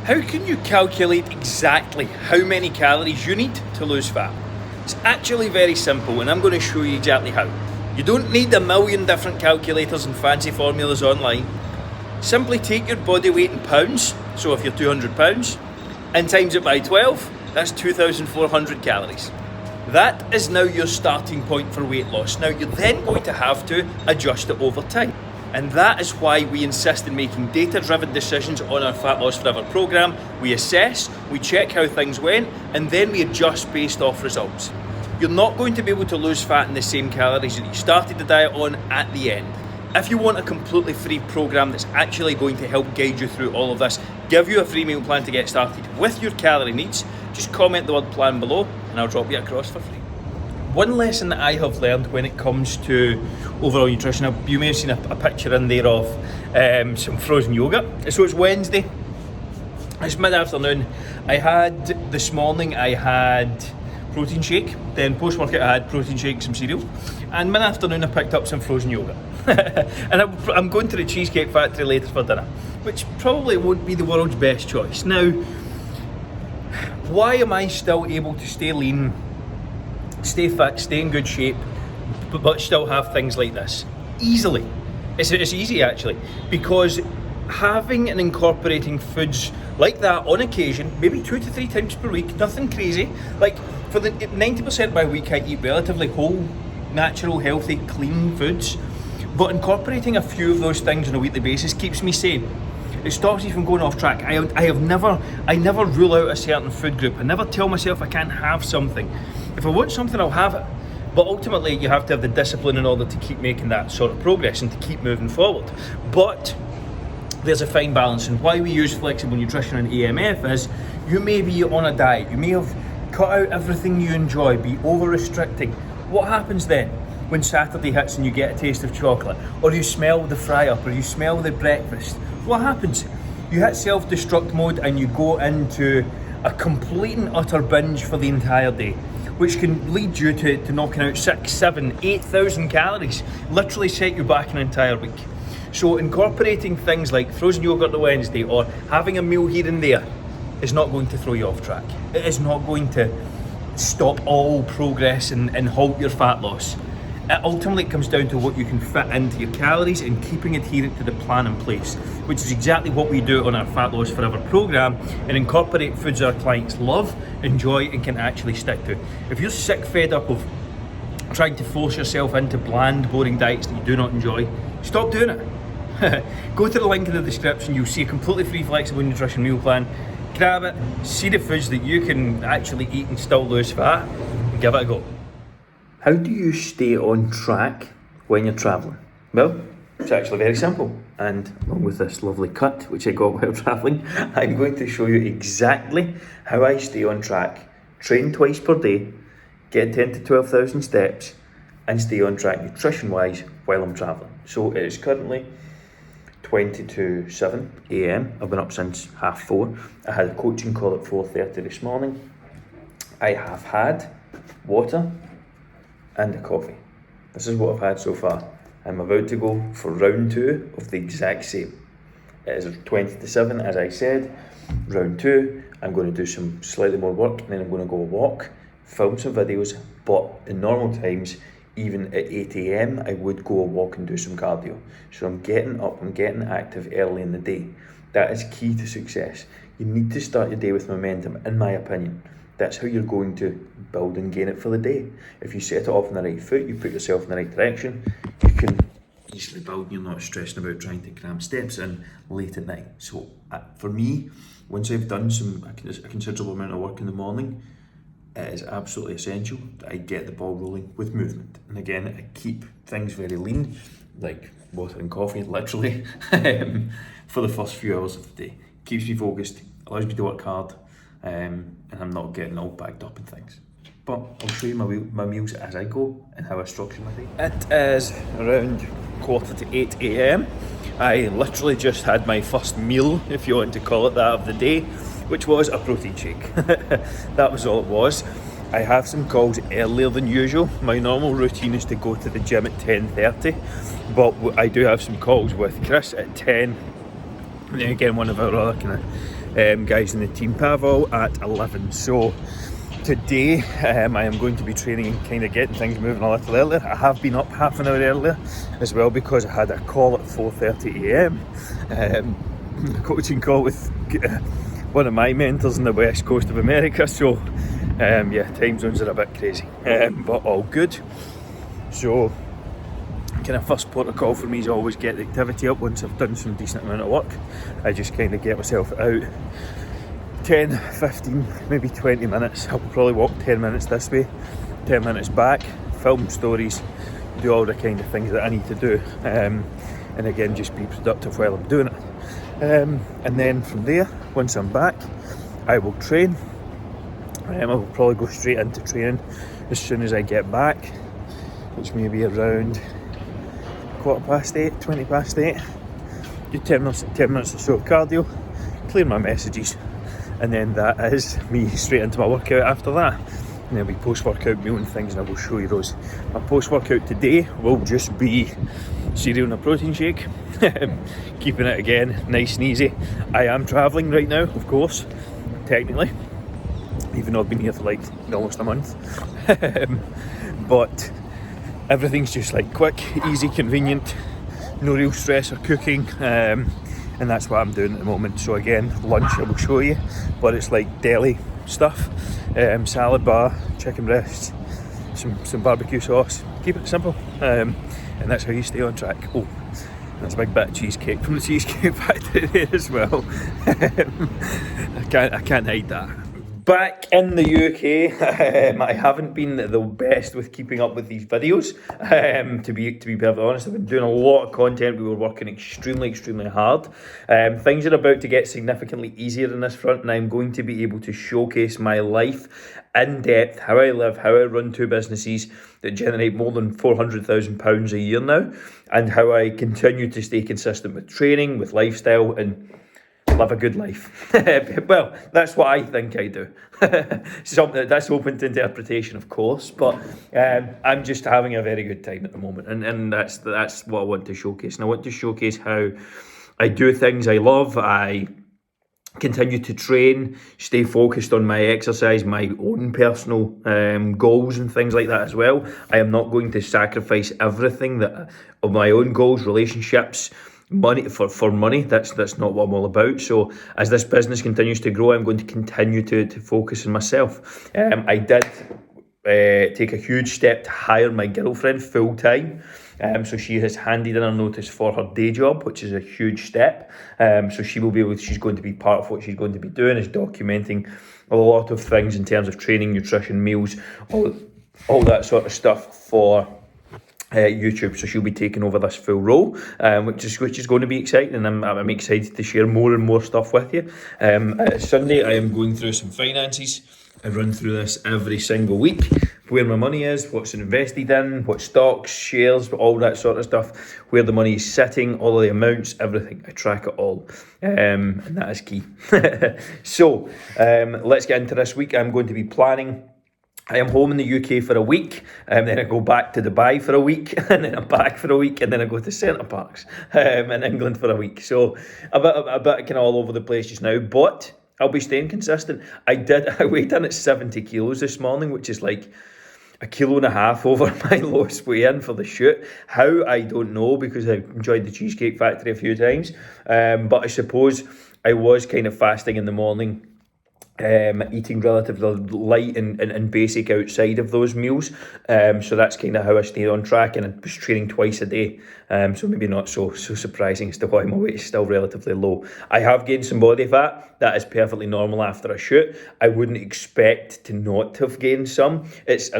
How can you calculate exactly how many calories you need to lose fat? It's actually very simple, and I'm going to show you exactly how. You don't need a million different calculators and fancy formulas online. Simply take your body weight in pounds, so if you're 200 pounds, and times it by 12, that's 2,400 calories. That is now your starting point for weight loss. Now you're then going to have to adjust it over time. And that is why we insist in making data-driven decisions on our Fat Loss Forever programme. We assess, we check how things went, and then we adjust based off results. You're not going to be able to lose fat in the same calories that you started the diet on at the end. If you want a completely free programme that's actually going to help guide you through all of this, give you a free meal plan to get started with your calorie needs, just comment the word plan below and I'll drop you across for free. One lesson that I have learned when it comes to overall nutrition, you may have seen a picture in there of some frozen yogurt. So it's Wednesday, it's mid-afternoon. This morning I had protein shake, then post-workout I had protein shake, some cereal, and mid-afternoon I picked up some frozen yogurt. And I'm going to the Cheesecake Factory later for dinner, which probably won't be the world's best choice. Now, why am I still able to stay lean, stay fit, stay in good shape, but still have things like this? Easily. It's easy actually, because having and incorporating foods like that on occasion, maybe 2 to 3 times per week, nothing crazy. Like for the 90% of my week I eat relatively whole, natural, healthy, clean foods, but incorporating a few of those things on a weekly basis keeps me sane. It stops me from going off track. I never rule out a certain food group. I never tell myself I can't have something. If I want something, I'll have it. But ultimately, you have to have the discipline in order to keep making that sort of progress and to keep moving forward. But there's a fine balance, and why we use flexible nutrition and AMF is you may be on a diet, you may have cut out everything you enjoy, be over-restricting. What happens then when Saturday hits and you get a taste of chocolate, or you smell the fry-up, or you smell the breakfast? What happens? You hit self-destruct mode and you go into a complete and utter binge for the entire day, which can lead you to knocking out 6, 7, 8,000 calories, literally set you back an entire week. So incorporating things like frozen yogurt on Wednesday or having a meal here and there is not going to throw you off track. It is not going to stop all progress and halt your fat loss. It ultimately comes down to what you can fit into your calories and keeping adherent to the plan in place, which is exactly what we do on our Fat Loss Forever programme, and incorporate foods our clients love, enjoy and can actually stick to. If you're sick fed up of trying to force yourself into bland, boring diets that you do not enjoy, stop doing it. Go to the link in the description, you'll see a completely free flexible nutrition meal plan. Grab it, see the foods that you can actually eat and still lose fat, and give it a go. How do you stay on track when you're travelling? Well, it's actually very simple, and along with this lovely cut which I got while travelling, I'm going to show you exactly how I stay on track, train twice per day, get 10 to 12,000 steps and stay on track nutrition wise while I'm travelling. So it is currently 20 to 7 a.m. I've been up since 4:30. I had a coaching call at 4:30 this morning. I have had water and a coffee. This is what I've had so far. I'm about to go for round 2 of the exact same. It is 20 to 7 as I said. Round 2, I'm going to do some slightly more work and then I'm going to go walk, film some videos, but in normal times, even at 8 a.m, I would go a walk and do some cardio. So I'm getting up, I'm getting active early in the day. That is key to success. You need to start your day with momentum, in my opinion. That's how you're going to build and gain it for the day. If you set it off on the right foot, you put yourself in the right direction, you can easily build and you're not stressing about trying to cram steps in late at night. So for me, once I've done a considerable amount of work in the morning, it is absolutely essential that I get the ball rolling with movement. And again, I keep things very lean, like water and coffee, literally, for the first few hours of the day. Keeps me focused, allows me to work hard, and I'm not getting all bagged up in things. But I'll show you my meals as I go and how I structure my day. It is around 7:45 a.m. I literally just had my first meal, if you want to call it that, of the day, which was a protein shake. That was all it was. I have some calls earlier than usual. My normal routine is to go to the gym at 10:30, but I do have some calls with Chris at 10 and then again one of our other kind of guys in the team, Pavel, at 11. So today I am going to be training and kind of getting things moving a little earlier. I have been up half an hour earlier as well because I had a call at 4:30 a.m. A coaching call with one of my mentors on the west coast of America. So yeah, time zones are a bit crazy, but all good. So kind of first protocol for me is always get the activity up. Once I've done some decent amount of work, I just kind of get myself out 10, 15, maybe 20 minutes. I'll probably walk 10 minutes this way, 10 minutes back, film stories, do all the kind of things that I need to do, and again just be productive while I'm doing it. And then from there, once I'm back, I will train. I will probably go straight into training as soon as I get back, which may be around 8:15, 20 past 8. Do 10 minutes or so of cardio, clear my messages, and then that is me straight into my workout after that. And there'll be post-workout meal and things, and I will show you those. My post-workout today will just be cereal and a protein shake. Keeping it again nice and easy. I am travelling right now, of course, technically, even though I've been here for like almost a month. But everything's just like quick, easy, convenient, no real stress or cooking, and that's what I'm doing at the moment. So again, lunch I will show you, but it's like deli stuff, salad bar, chicken breasts, some barbecue sauce. Keep it simple, and that's how you stay on track. Oh, there's a big bit of cheesecake from the Cheesecake Factory there as well. I can't hide that. Back in the UK, I haven't been the best with keeping up with these videos. To be perfectly honest, I've been doing a lot of content. We were working extremely hard. Things are about to get significantly easier in this front, and I'm going to be able to showcase my life in depth, how I live, how I run two businesses that generate more than £400,000 a year now, and how I continue to stay consistent with training, with lifestyle, and live a good life. Well, that's what I think I do. Something that's open to interpretation, of course, but I'm just having a very good time at the moment, and that's what I want to showcase. And I want to showcase how I do things I love. I continue to train, stay focused on my exercise, my own personal goals and things like that as well. I am not going to sacrifice everything that of my own goals, relationships, money for money. That's not what I'm all about. So as this business continues to grow, I'm going to continue to focus on myself. I did take a huge step to hire my girlfriend full time. So she has handed in her notice for her day job, which is a huge step. So she will be able. She's going to be part of what she's going to be doing is documenting a lot of things in terms of training, nutrition, meals, all that sort of stuff for YouTube. So she'll be taking over this full role, which is going to be exciting, and I'm excited to share more and more stuff with you. Sunday I am going through some finances. I run through this every single week, where my money is, what's invested in, what stocks, shares, all that sort of stuff, where the money is sitting, all of the amounts, everything. I track it all, and that is key. So let's get into this week. I'm going to be planning. I am home in the UK for a week, and then I go back to Dubai for a week, and then I'm back for a week, and then I go to Centre Parks in England for a week. So a bit kind of all over the place just now, but I'll be staying consistent. I weighed in at 70 kilos this morning, which is like 1.5 kilos over my lowest weigh-in for the shoot. How, I don't know, because I enjoyed the Cheesecake Factory a few times, but I suppose I was kind of fasting in the morning, eating relatively light and basic outside of those meals, so that's kind of how I stayed on track, and I was training twice a day, so maybe not so surprising as to why my weight is still relatively low. I have gained some body fat. That is perfectly normal after a shoot. I wouldn't expect to not have gained some. It's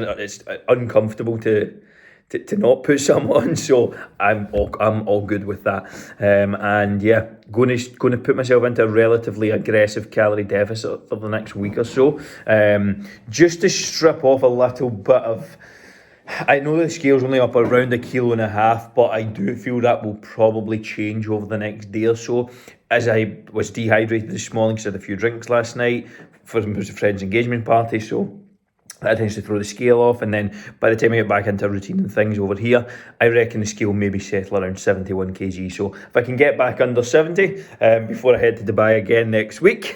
uncomfortable to not put some on, so I'm all good with that. And yeah, going to put myself into a relatively aggressive calorie deficit for the next week or so, just to strip off a little bit of. I know the scale's only up around 1.5 kilos, but I do feel that will probably change over the next day or so, as I was dehydrated this morning because I had a few drinks last night for a friend's engagement party. So That tends to throw the scale off, and then by the time I get back into routine and things over here, I reckon the scale maybe settle around 71 kg. So if I can get back under 70 before I head to Dubai again next week,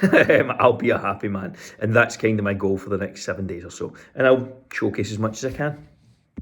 I'll be a happy man. And that's kind of my goal for the next 7 days or so. And I'll showcase as much as I can.